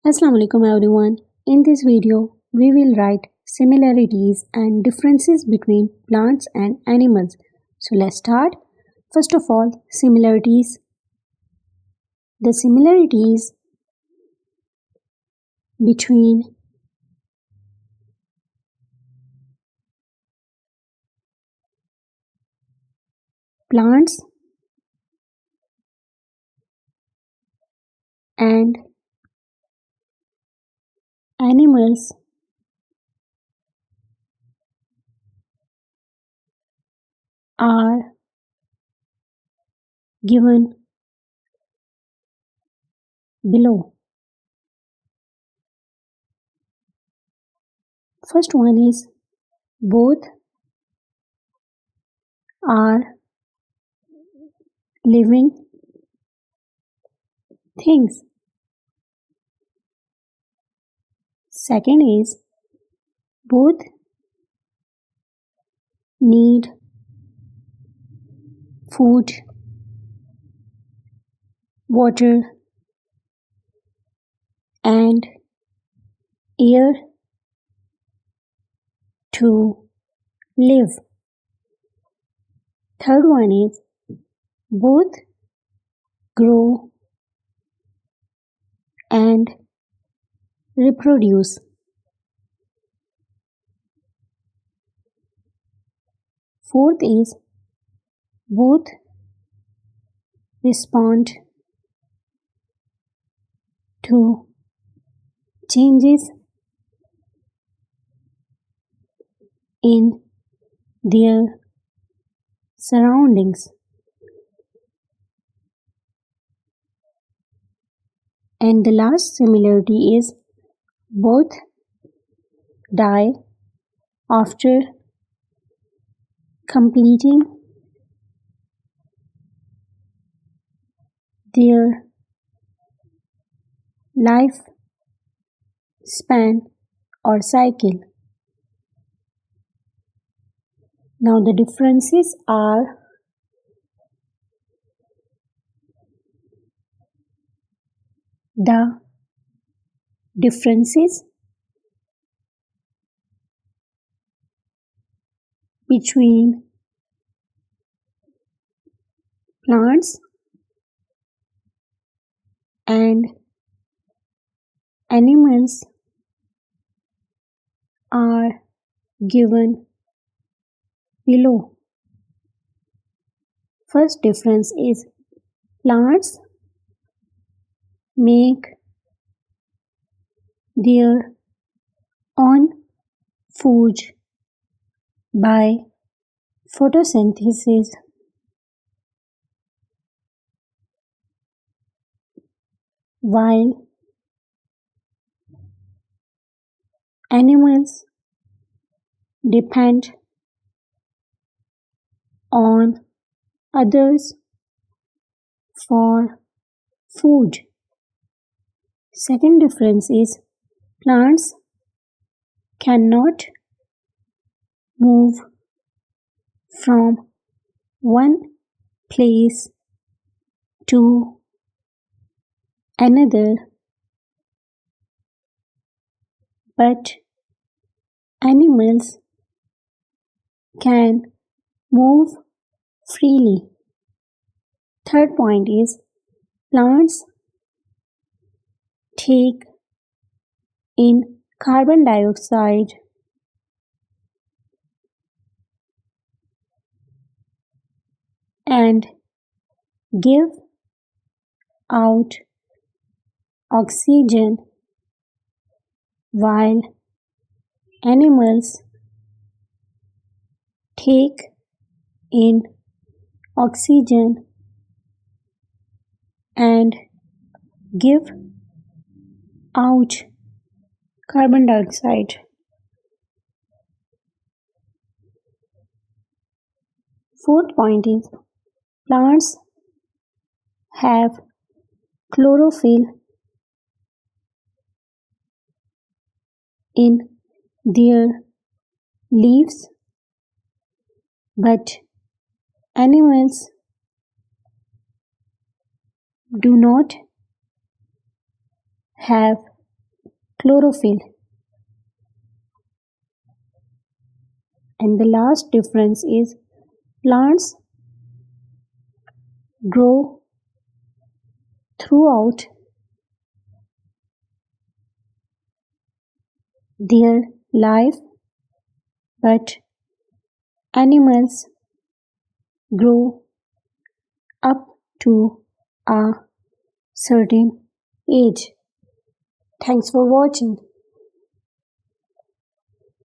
Assalamu alaikum everyone. In this video, we will write similarities and differences between plants and animals. So let's start. First of all, similarities. The similarities between plants and animals are given below. First one is both are living things. Second is both need food, water, and air to live. Third one is both grow and reproduce. Fourth is both respond to changes in their surroundings. And the last similarity is both die after completing their life span or cycle. Now the differences are the differences between plants and animals are given below. First difference is plants make their own food by photosynthesis, while animals depend on others for food. Second difference is plants cannot move from one place to another, but animals can move freely. Third point is plants take in carbon dioxide and give out oxygen, while animals take in oxygen and give out carbon dioxide. Fourth point is plants have chlorophyll in their leaves, but animals do not have chlorophyll. And the last difference is plants grow throughout their life, but animals grow up to a certain age. Thanks for watching.